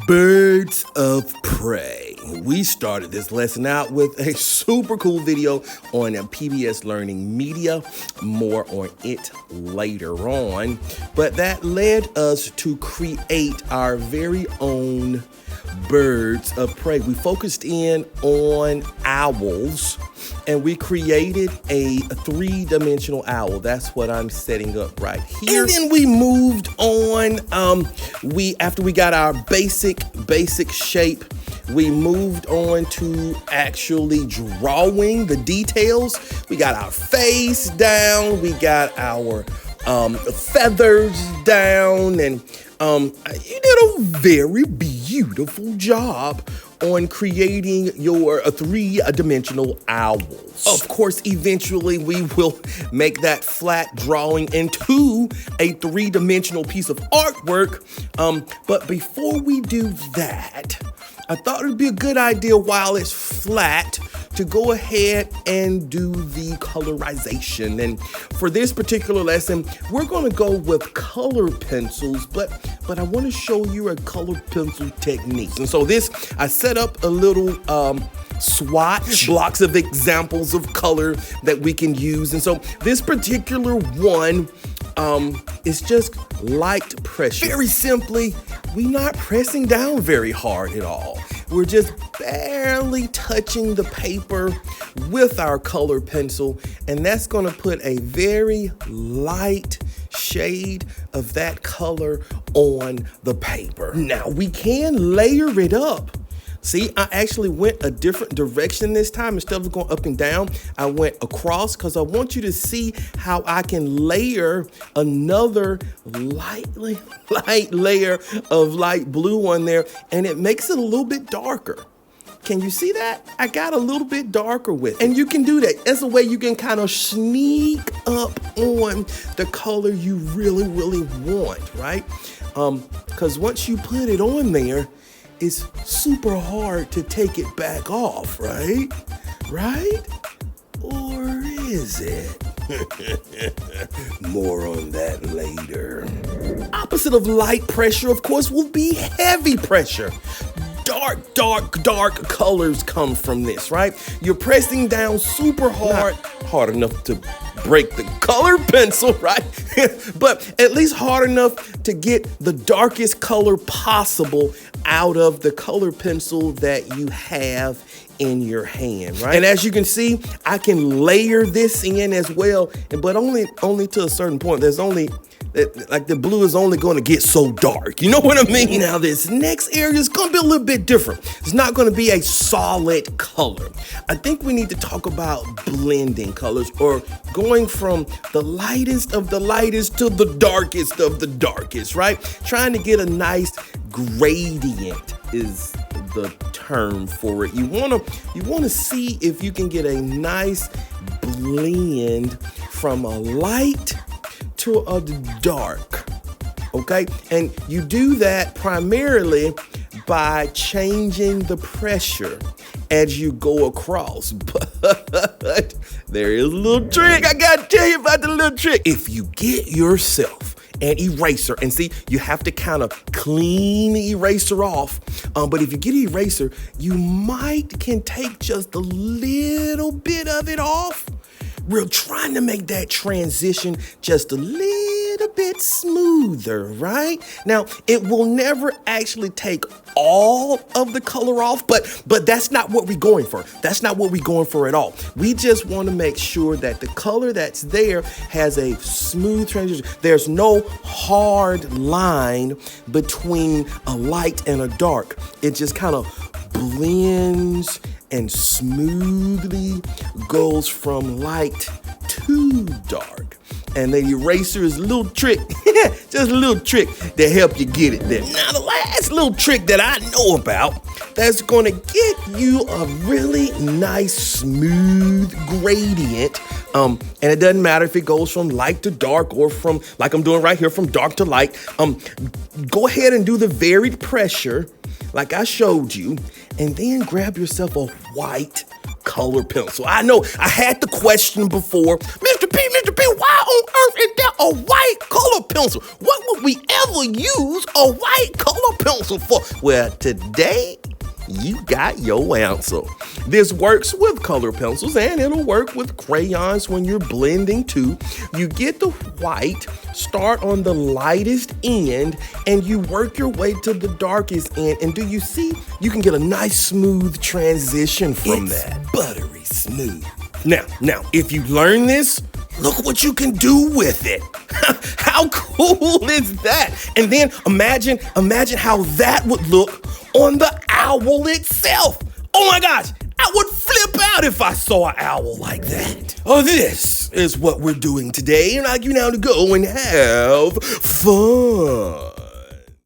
Birds of Prey. We started this lesson out with a super cool video on PBS Learning Media. More on it later on. But that led us to create our very own birds of prey. We focused in on owls and we created a three-dimensional owl. That's what I'm setting up right here. And then we moved on. After we got our basic shape, we moved on to actually drawing the details. We got our face down. We got our feathers down, and you did a very beautiful job on creating your three-dimensional owls. Of course, eventually we will make that flat drawing into a three-dimensional piece of artwork. But before we do that, I thought it'd be a good idea while it's flat to go ahead and do the colorization. And for this particular lesson, we're gonna go with color pencils, but I wanna show you a color pencil technique. And so I set up a little swatch, blocks of examples of color that we can use. And so this particular one is just light pressure. Very simply, we're not pressing down very hard at all. We're just barely touching the paper with our color pencil, and that's gonna put a very light shade of that color on the paper. Now we can layer it up. See, I actually went a different direction this time. Instead of going up and down, I went across because I want you to see how I can layer another light layer of light blue on there, and it makes it a little bit darker. Can you see that? I got a little bit darker with it. And you can do that. That's a way you can kind of sneak up on the color you really, really want, right? Because once you put it on there, it's super hard to take it back off, right? Right? Or is it? More on that later. Opposite of light pressure, of course, will be heavy pressure. Dark colors come from this, right? You're pressing down super hard, not hard enough to break the color pencil, right? But at least hard enough to get the darkest color possible out of the color pencil that you have in your hand, right? And as you can see, I can layer this in as well, but only to a certain point. There's only, like, the blue is only going to get so dark. You know what I mean? Now this next area is going to be a little bit different. It's not going to be a solid color. I think we need to talk about blending colors, or going from the lightest of the lightest to the darkest of the darkest, right? Trying to get a nice gradient is the term for it. You wanna see if you can get a nice blend from a light to a dark, okay? And you do that primarily by changing the pressure as you go across. But there is a little trick. I gotta tell you about the little trick. If you get yourself an eraser, and see, you have to kind of clean the eraser off, but if you get an eraser, you can take just a little bit of it off. We're trying to make that transition just a little bit smoother, right? Now, it will never actually take all of the color off, but that's not what we're going for. That's not what we're going for at all. We just want to make sure that the color that's there has a smooth transition. There's no hard line between a light and a dark. It just kind of blends and smoothly goes from light to dark. And the eraser is a little trick, just a little trick to help you get it there. Now, the last little trick that I know about that's gonna get you a really nice, smooth gradient, and it doesn't matter if it goes from light to dark or from, like I'm doing right here, from dark to light. Go ahead and do the varied pressure like I showed you, and then grab yourself a white color pencil. I know I had the question before, Mr. P, why on earth is there a white color pencil? What we ever use a white color pencil for? Well, today, you got your answer. This works with color pencils and it'll work with crayons when you're blending too. You get the white, start on the lightest end, and you work your way to the darkest end. And do you see? You can get a nice smooth transition from that. Buttery smooth. Now, if you learn this, look what you can do with it. How cool is that? And then imagine how that would look on the owl itself. Oh my gosh, I would flip out if I saw an owl like that. Oh, this is what we're doing today, and I'd like you now to go and have fun.